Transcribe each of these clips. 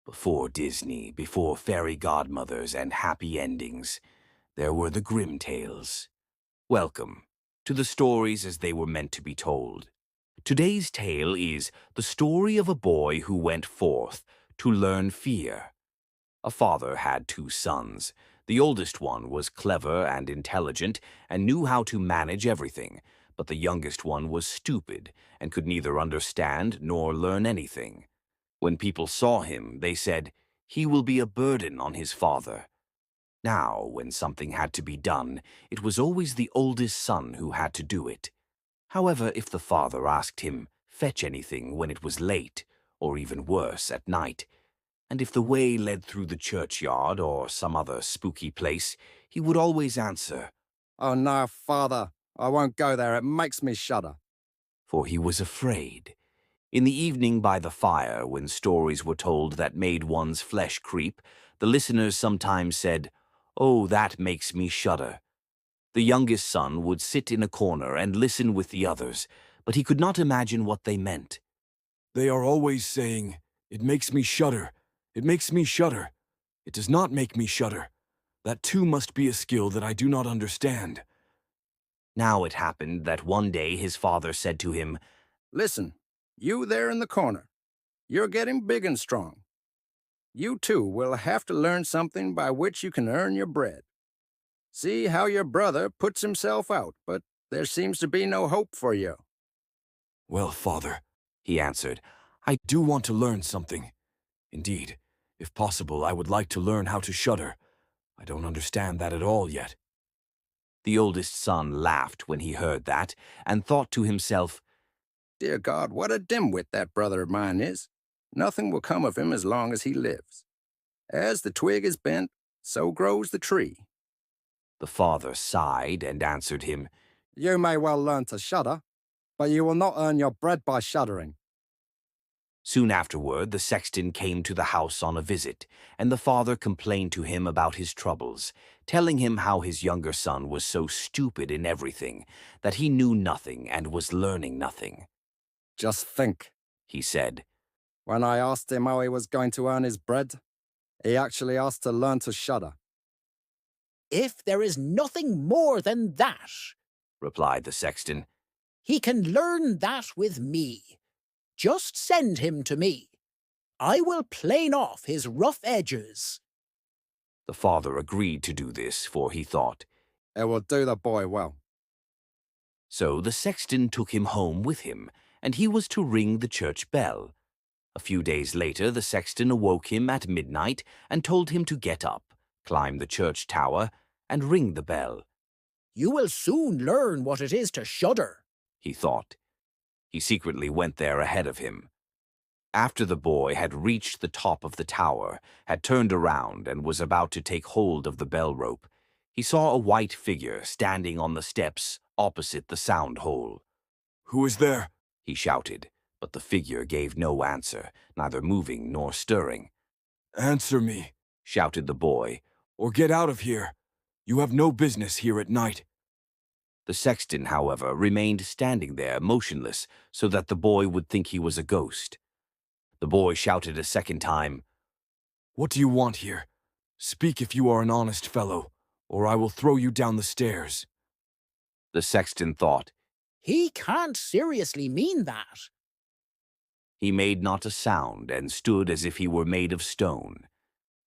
Before Disney, before fairy godmothers and happy endings, there were the Grimm Tales. Welcome to the stories as they were meant to be told. Today's tale is the story of a boy who went forth to learn fear. A father had two sons. The oldest one was clever and intelligent and knew how to manage everything, but the youngest one was stupid and could neither understand nor learn anything. When people saw him, they said, "He will be a burden on his father." Now, when something had to be done, it was always the oldest son who had to do it. However, if the father asked him, fetch anything when it was late, or even worse, at night, and if the way led through the churchyard or some other spooky place, he would always answer, Oh no, father, I won't go there. It makes me shudder. for he was afraid. In the evening by the fire, when stories were told that made one's flesh creep, the listeners sometimes said, "Oh, that makes me shudder." The youngest son would sit in a corner and listen with the others, but he could not imagine what they meant. They are always saying, "It makes me shudder. It makes me shudder. It does not make me shudder. That too must be a skill that I do not understand." Now it happened that one day his father said to him, Listen, you there in the corner. You're getting big and strong. You too will have to learn something by which you can earn your bread. See how your brother puts himself out, but there seems to be no hope for you. "Well, father," he answered, I do want to learn something. Indeed, if possible, I would like to learn how to shudder. I don't understand that at all yet. The oldest son laughed when he heard that, and thought to himself, Dear God, what a dimwit that brother of mine is. Nothing will come of him as long as he lives. As the twig is bent, so grows the tree. The father sighed and answered him, You may well learn to shudder, but you will not earn your bread by shuddering. Soon afterward, the sexton came to the house on a visit, and the father complained to him about his troubles, telling him how his younger son was so stupid in everything, that he knew nothing and was learning nothing. Just think, He said, when I asked him how he was going to earn his bread, he actually asked to learn to shudder. If there is nothing more than that, replied the sexton. he can learn that with me. Just send him to me. I will plane off his rough edges. The father agreed to do this, for he thought. It will do the boy well. So the sexton took him home with him, and he was to ring the church bell. A few days later, the sexton awoke him at midnight and told him to get up, climb the church tower, and ring the bell. You will soon learn what it is to shudder, he thought. He secretly went there ahead of him. After the boy had reached the top of the tower, had turned around, and was about to take hold of the bell rope, he saw a white figure standing on the steps opposite the sound hole. "Who is there?" he shouted, but the figure gave no answer, neither moving nor stirring. "Answer me," shouted the boy, "or get out of here. You have no business here at night." The sexton, however, remained standing there motionless so that the boy would think he was a ghost. The boy shouted a second time, "What do you want here? Speak if you are an honest fellow, or I will throw you down the stairs." The sexton thought. He can't seriously mean that. He made not a sound and stood as if he were made of stone.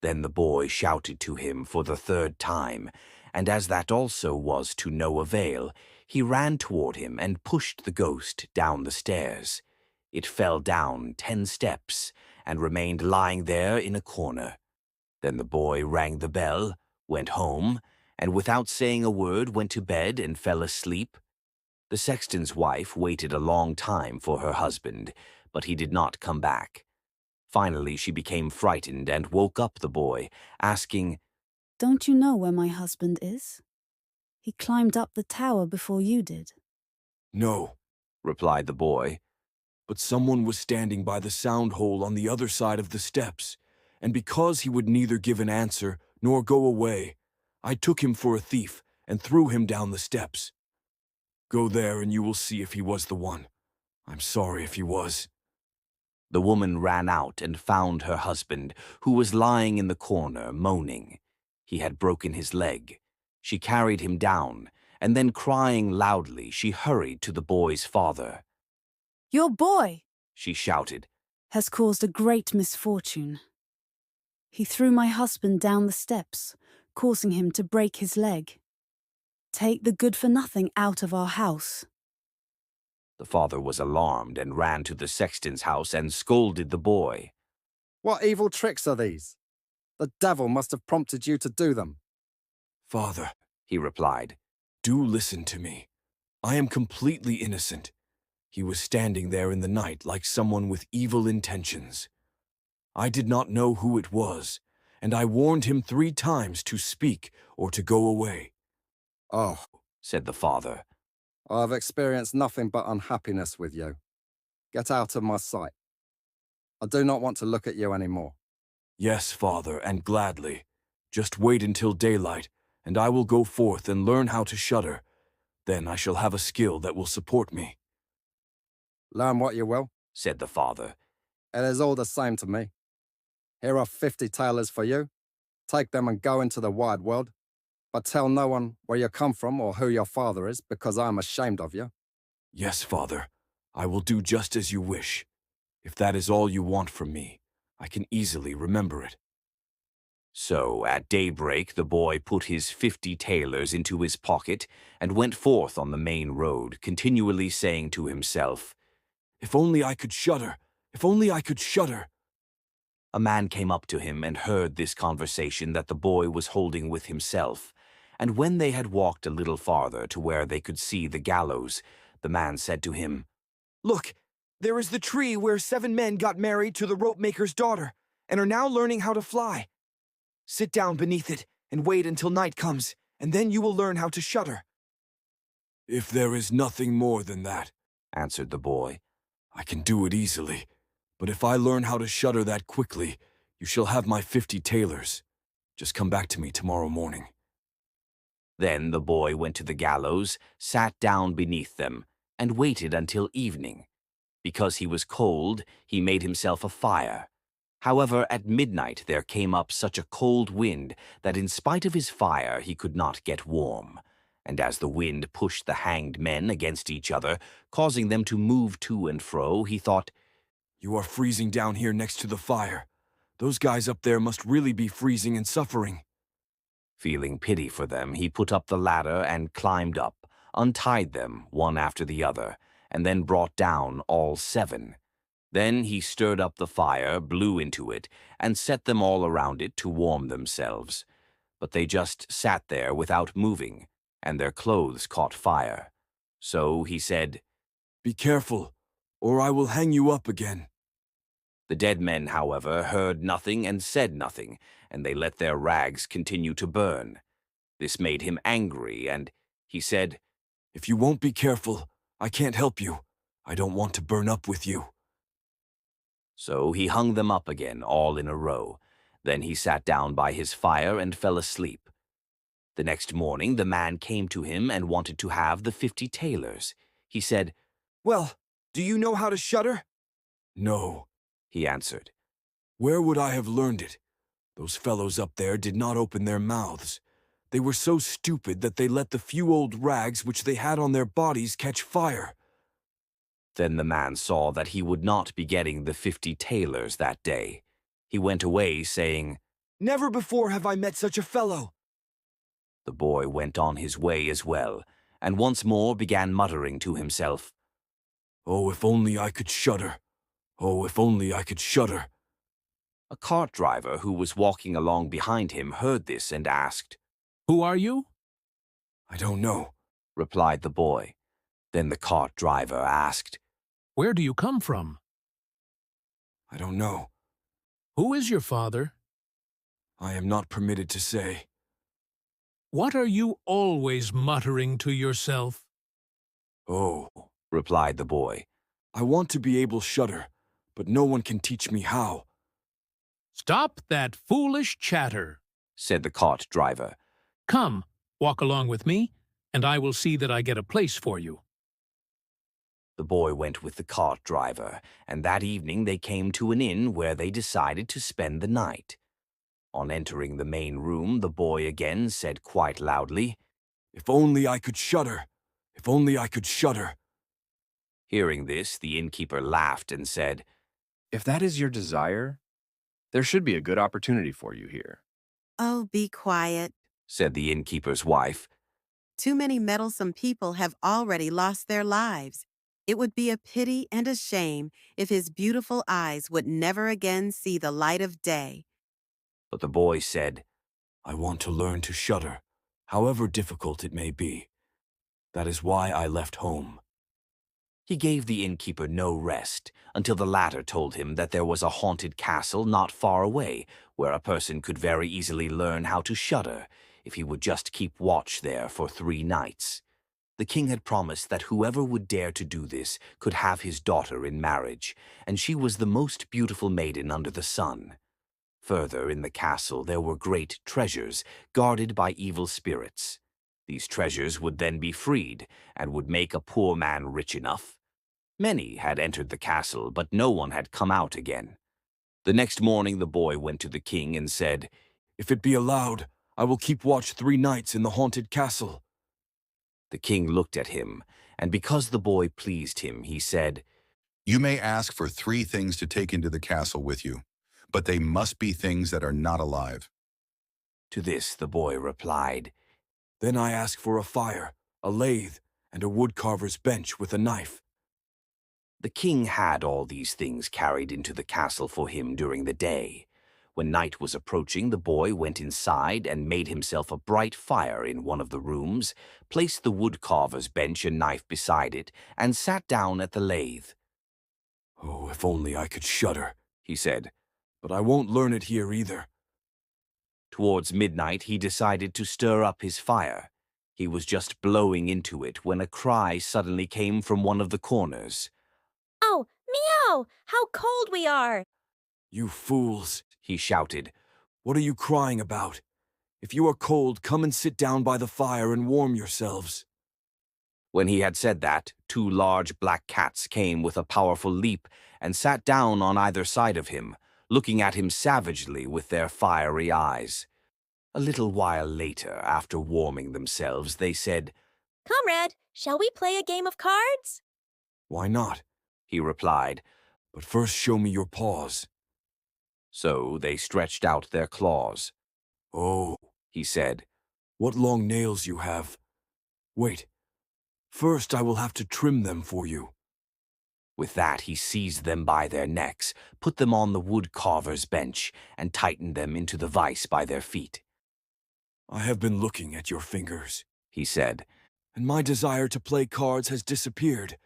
Then the boy shouted to him for the third time, and as that also was to no avail, he ran toward him and pushed the ghost down the stairs. It fell down 10 steps and remained lying there in a corner. Then the boy rang the bell, went home, and without saying a word went to bed and fell asleep. The sexton's wife waited a long time for her husband, but he did not come back. Finally, she became frightened and woke up the boy, asking, Don't you know where my husband is? He climbed up the tower before you did. "No," replied the boy. "but someone was standing by the sound hole on the other side of the steps, and because he would neither give an answer nor go away, I took him for a thief and threw him down the steps. Go there and you will see if he was the one. I'm sorry if he was." The woman ran out and found her husband, who was lying in the corner, moaning. He had broken his leg. She carried him down, and then crying loudly, she hurried to the boy's father. Your boy She shouted. has caused a great misfortune. He threw my husband down the steps, causing him to break his leg. Take the good-for-nothing out of our house. The father was alarmed and ran to the sexton's house and scolded the boy. What evil tricks are these? The devil must have prompted you to do them. Father, He replied. do listen to me. I am completely innocent. He was standing there in the night like someone with evil intentions. I did not know who it was, and I warned him 3 times to speak or to go away. Oh, Said the father. I've experienced nothing but unhappiness with you. Get out of my sight. I do not want to look at you anymore. Yes, Father, and gladly. Just wait until daylight, and I will go forth and learn how to shudder. Then I shall have a skill that will support me. Learn what you will. Said the father. It is all the same to me. Here are 50 tailors for you. Take them and go into the wide world. But tell no one where you come from or who your father is, because I am ashamed of you. Yes, Father, I will do just as you wish. If that is all you want from me, I can easily remember it. So at daybreak the boy put his 50 tailors into his pocket and went forth on the main road, continually saying to himself, If only I could shudder! If only I could shudder! A man came up to him and heard this conversation that the boy was holding with himself, and when they had walked a little farther to where they could see the gallows, the man said to him, Look, there is the tree where 7 men got married to the rope-maker's daughter and are now learning how to fly. Sit down beneath it and wait until night comes, and then you will learn how to shudder. If there is nothing more than that, answered the boy, I can do it easily. But if I learn how to shudder that quickly, you shall have my 50 tailors. Just come back to me tomorrow morning. Then the boy went to the gallows, sat down beneath them, and waited until evening. Because he was cold, he made himself a fire. However, at midnight there came up such a cold wind that in spite of his fire he could not get warm. And as the wind pushed the hanged men against each other, causing them to move to and fro, he thought, You are freezing down here next to the fire. Those guys up there must really be freezing and suffering. Feeling pity for them, he put up the ladder and climbed up, untied them one after the other, and then brought down all 7. Then he stirred up the fire, blew into it, and set them all around it to warm themselves. But they just sat there without moving, and their clothes caught fire. So he said, Be careful, or I will hang you up again. The dead men, however, heard nothing and said nothing, and they let their rags continue to burn. This made him angry, and he said, If you won't be careful, I can't help you. I don't want to burn up with you. So he hung them up again, all in a row. Then he sat down by his fire and fell asleep. The next morning the man came to him and wanted to have the 50 tailors. He said, Well, do you know how to shudder? No, he answered. Where would I have learned it? Those fellows up there did not open their mouths. They were so stupid that they let the few old rags which they had on their bodies catch fire. Then the man saw that he would not be getting the 50 tailors that day. He went away, saying, Never before have I met such a fellow. The boy went on his way as well, and once more began muttering to himself, Oh, if only I could shudder. Oh, if only I could shudder. A cart driver who was walking along behind him heard this and asked, Who are you? I don't know, replied the boy. Then the cart driver asked, Where do you come from? I don't know. Who is your father? I am not permitted to say. What are you always muttering to yourself? Oh, replied the boy. I want to be able to shudder, but no one can teach me how. Stop that foolish chatter, said the cart driver. Come, walk along with me, and I will see that I get a place for you. The boy went with the cart driver, and that evening they came to an inn where they decided to spend the night. On entering the main room, the boy again said quite loudly, If only I could shudder! If only I could shudder! Hearing this, the innkeeper laughed and said, If that is your desire, there should be a good opportunity for you here. Oh, be quiet. said the innkeeper's wife. Too many meddlesome people have already lost their lives. It would be a pity and a shame if his beautiful eyes would never again see the light of day. But the boy said, I want to learn to shudder, however difficult it may be. That is why I left home. He gave the innkeeper no rest until the latter told him that there was a haunted castle not far away where a person could very easily learn how to shudder if he would just keep watch there for 3 nights. The king had promised that whoever would dare to do this could have his daughter in marriage, and she was the most beautiful maiden under the sun. Further, in the castle there were great treasures guarded by evil spirits. These treasures would then be freed and would make a poor man rich enough. Many had entered the castle, but no one had come out again. The next morning the boy went to the king and said, If it be allowed, I will keep watch 3 nights in the haunted castle. The king looked at him, and because the boy pleased him, he said, You may ask for 3 things to take into the castle with you, but they must be things that are not alive. To this the boy replied, Then I ask for a fire, a lathe, and a woodcarver's bench with a knife. The king had all these things carried into the castle for him during the day. When night was approaching, the boy went inside and made himself a bright fire in one of the rooms, placed the woodcarver's bench and knife beside it, and sat down at the lathe. Oh, if only I could shudder, he said. But I won't learn it here either. Towards midnight, he decided to stir up his fire. He was just blowing into it when a cry suddenly came from one of the corners. Oh, meow! How cold we are! You fools, he shouted. What are you crying about? If you are cold, come and sit down by the fire and warm yourselves. When he had said that, 2 large black cats came with a powerful leap and sat down on either side of him, looking at him savagely with their fiery eyes. A little while later, after warming themselves, they said, Comrade, shall we play a game of cards? Why not? He replied. But first show me your paws. So they stretched out their claws. Oh, he said. What long nails you have. Wait. First I will have to trim them for you. With that, he seized them by their necks, put them on the woodcarver's bench, and tightened them into the vise by their feet. I have been looking at your fingers, he said, and my desire to play cards has disappeared.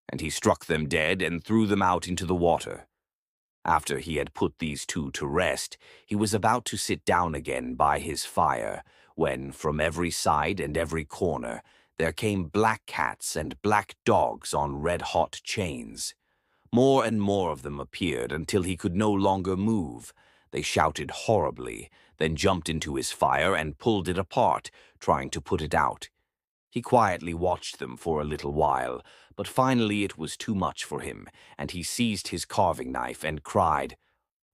And he struck them dead and threw them out into the water. After he had put these 2 to rest, he was about to sit down again by his fire, when, from every side and every corner, there came black cats and black dogs on red-hot chains. More and more of them appeared until he could no longer move. They shouted horribly, then jumped into his fire and pulled it apart, trying to put it out. He quietly watched them for a little while, but finally it was too much for him, and he seized his carving knife and cried,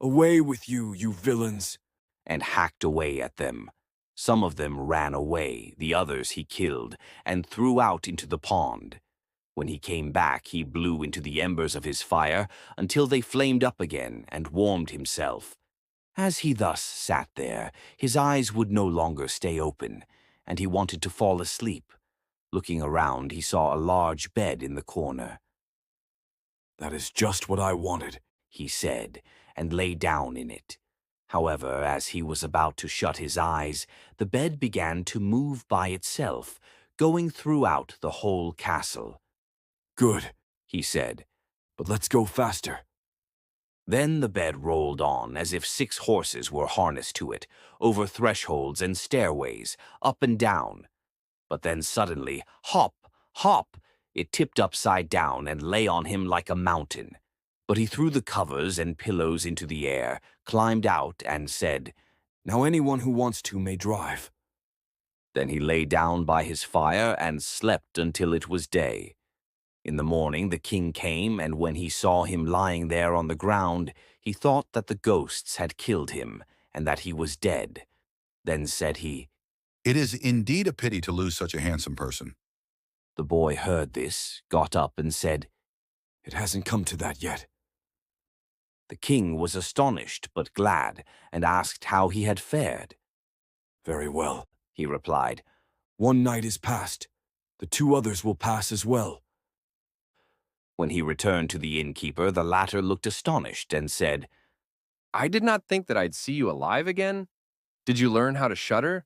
Away with you, you villains! And hacked away at them. Some of them ran away, the others he killed, and threw out into the pond. When he came back, he blew into the embers of his fire until they flamed up again and warmed himself. As he thus sat there, his eyes would no longer stay open, and he wanted to fall asleep. Looking around, he saw a large bed in the corner. That is just what I wanted, he said, and lay down in it. However, as he was about to shut his eyes, the bed began to move by itself, going throughout the whole castle. Good, he said, but let's go faster. Then the bed rolled on as if 6 horses were harnessed to it, over thresholds and stairways, up and down. But then suddenly, hop, hop, it tipped upside down and lay on him like a mountain. But he threw the covers and pillows into the air, climbed out, and said, Now anyone who wants to may drive. Then he lay down by his fire and slept until it was day. In the morning the king came, and when he saw him lying there on the ground, he thought that the ghosts had killed him, and that he was dead. Then said he, It is indeed a pity to lose such a handsome person. The boy heard this, got up and said, It hasn't come to that yet. The king was astonished but glad, and asked how he had fared. Very well, He replied. one night is past. The 2 others will pass as well. When he returned to the innkeeper, the latter looked astonished and said, I did not think that I'd see you alive again. Did you learn how to shudder?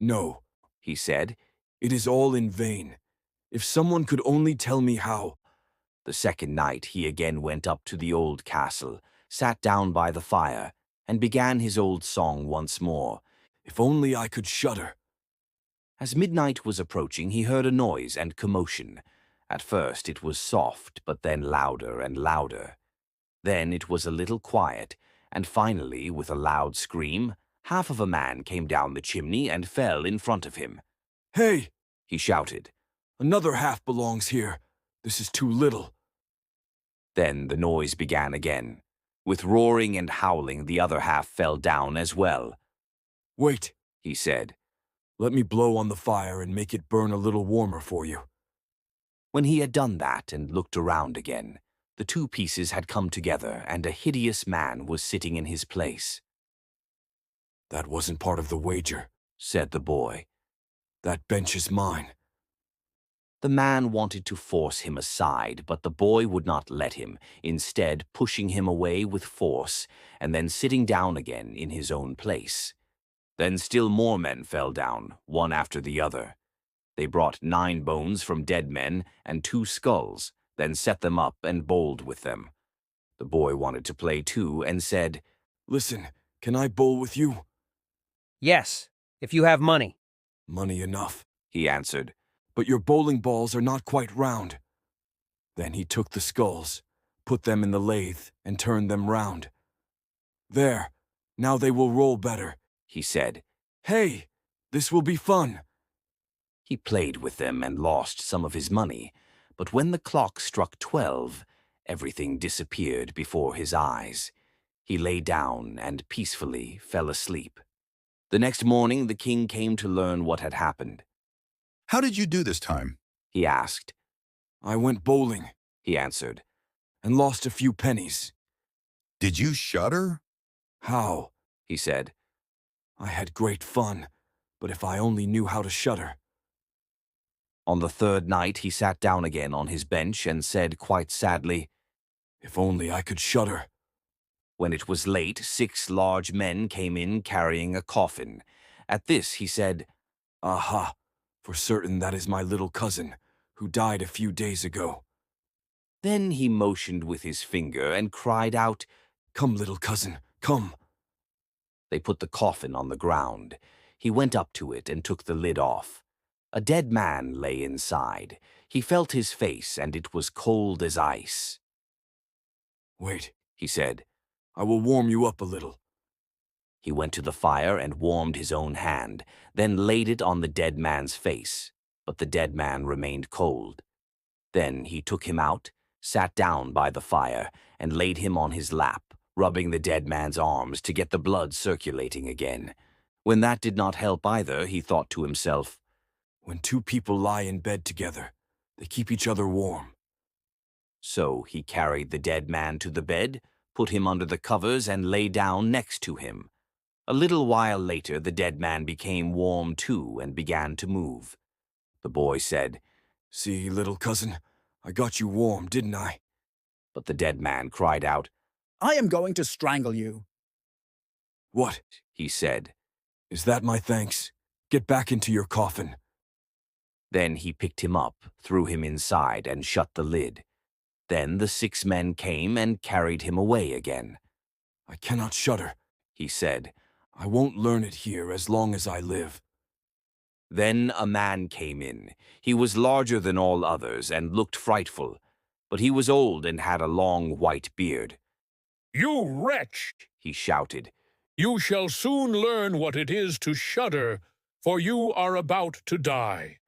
No, he said. it is all in vain. If someone could only tell me how. The second night he again went up to the old castle, sat down by the fire, and began his old song once more. If only I could shudder. As midnight was approaching, he heard a noise and commotion. At first it was soft, but then louder and louder. Then it was a little quiet, and finally, with a loud scream, half of a man came down the chimney and fell in front of him. Hey, He shouted. another half belongs here. This is too little. Then the noise began again. With roaring and howling, the other half fell down as well. Wait, He said. let me blow on the fire and make it burn a little warmer for you. When he had done that and looked around again, the 2 pieces had come together, and a hideous man was sitting in his place. That wasn't part of the wager, Said the boy. That bench is mine. The man wanted to force him aside, but the boy would not let him, instead pushing him away with force, and then sitting down again in his own place. Then still more men fell down, one after the other. They brought 9 bones from dead men and 2 skulls, then set them up and bowled with them. The boy wanted to play too, and said, Listen, can I bowl with you? Yes, if you have money. Money enough, he answered. but your bowling balls are not quite round. Then he took the skulls, put them in the lathe, and turned them round. There, now they will roll better, He said. Hey, this will be fun. He played with them and lost some of his money, but when the clock struck 12, everything disappeared before his eyes. He lay down and peacefully fell asleep. The next morning the king came to learn what had happened. How did you do this time? He asked. I went bowling, He answered. and lost a few pennies. Did you shudder? How? He said. I had great fun, but if I only knew how to shudder. On the 3rd night he sat down again on his bench and said quite sadly, If only I could shudder. When it was late, 6 large men came in carrying a coffin. At this he said, Aha, for certain that is my little cousin, who died a few days ago. Then he motioned with his finger and cried out, Come, little cousin, come. They put the coffin on the ground. He went up to it and took the lid off. A dead man lay inside. He felt his face, and it was cold as ice. Wait, He said. I will warm you up a little. He went to the fire and warmed his own hand, then laid it on the dead man's face, but the dead man remained cold. Then he took him out, sat down by the fire, and laid him on his lap, rubbing the dead man's arms to get the blood circulating again. When that did not help either, he thought to himself, When 2 people lie in bed together, they keep each other warm. So he carried the dead man to the bed, put him under the covers, and lay down next to him. A little while later, the dead man became warm too and began to move. The boy said, See, little cousin, I got you warm, didn't I? But the dead man cried out, I am going to strangle you. What? he said. Is that my thanks? Get back into your coffin. Then he picked him up, threw him inside, and shut the lid. Then the 6 men came and carried him away again. I cannot shudder, He said. I won't learn it here as long as I live. Then a man came in. He was larger than all others and looked frightful, but he was old and had a long white beard. You wretch! He shouted. You shall soon learn what it is to shudder, for you are about to die.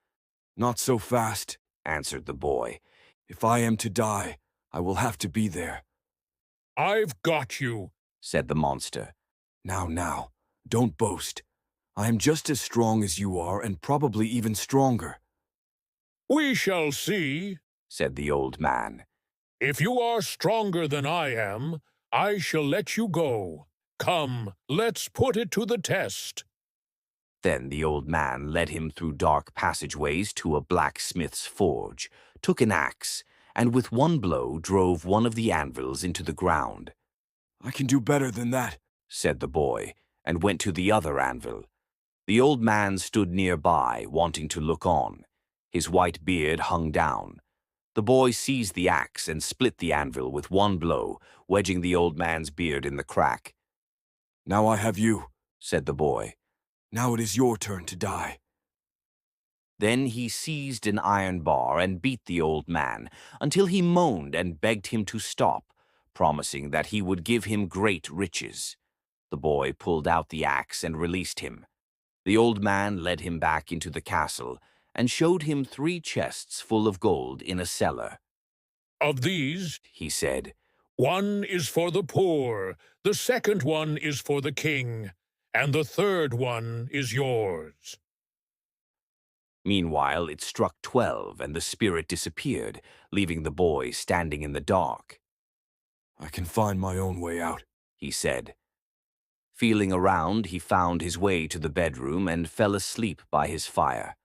Not so fast, Answered the boy. If I am to die, I will have to be there. I've got you, said the monster. Now, don't boast. I am just as strong as you are, and probably even stronger. We shall see, said the old man. If you are stronger than I am, I shall let you go. Come, let's put it to the test. Then the old man led him through dark passageways to a blacksmith's forge, took an axe, and with one blow drove one of the anvils into the ground. I can do better than that, said the boy, and went to the other anvil. The old man stood nearby, wanting to look on. His white beard hung down. The boy seized the axe and split the anvil with one blow, wedging the old man's beard in the crack. Now I have you, said the boy. Now it is your turn to die. Then he seized an iron bar and beat the old man until he moaned and begged him to stop, promising that he would give him great riches. The boy pulled out the axe and released him. The old man led him back into the castle and showed him 3 chests full of gold in a cellar. Of these, he said, one is for the poor, the second one is for the king, and the third one is yours. Meanwhile, it struck 12, and the spirit disappeared, leaving the boy standing in the dark. I can find my own way out, he said. Feeling around, he found his way to the bedroom and fell asleep by his fire.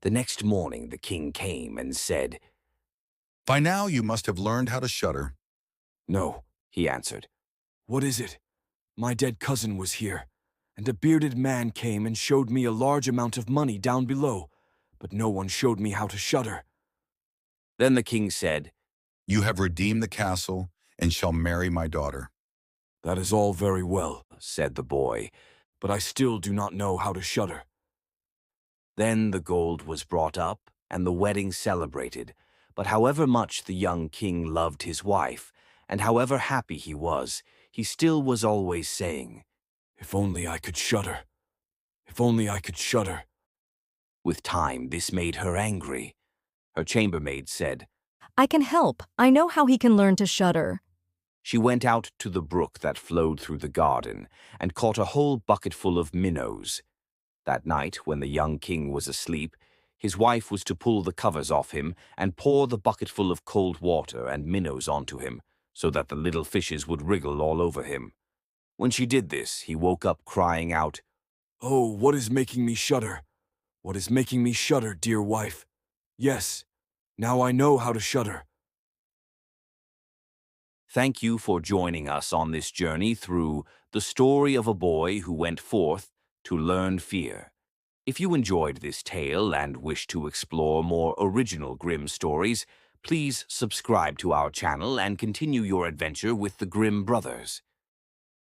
The next morning the king came and said, By now you must have learned how to shudder. No, he answered. What is it? My dead cousin was here, and a bearded man came and showed me a large amount of money down below, but no one showed me how to shudder. Then the king said, You have redeemed the castle and shall marry my daughter. That is all very well, said the boy, but I still do not know how to shudder. Then the gold was brought up and the wedding celebrated, but however much the young king loved his wife, and however happy he still was always saying, If only I could shudder. If only I could shudder. With time, this made her angry. Her chambermaid said, I can help. I know how he can learn to shudder. She went out to the brook that flowed through the garden and caught a whole bucketful of minnows. That night, when the young king was asleep, his wife was to pull the covers off him and pour the bucketful of cold water and minnows onto him, so that the little fishes would wriggle all over him. When she did this, he woke up crying out, Oh, what is making me shudder? What is making me shudder, dear wife? Yes, now I know how to shudder. Thank you for joining us on this journey through the story of a boy who went forth to learn fear. If you enjoyed this tale and wish to explore more original Grimm stories, please subscribe to our channel and continue your adventure with the Grimm brothers.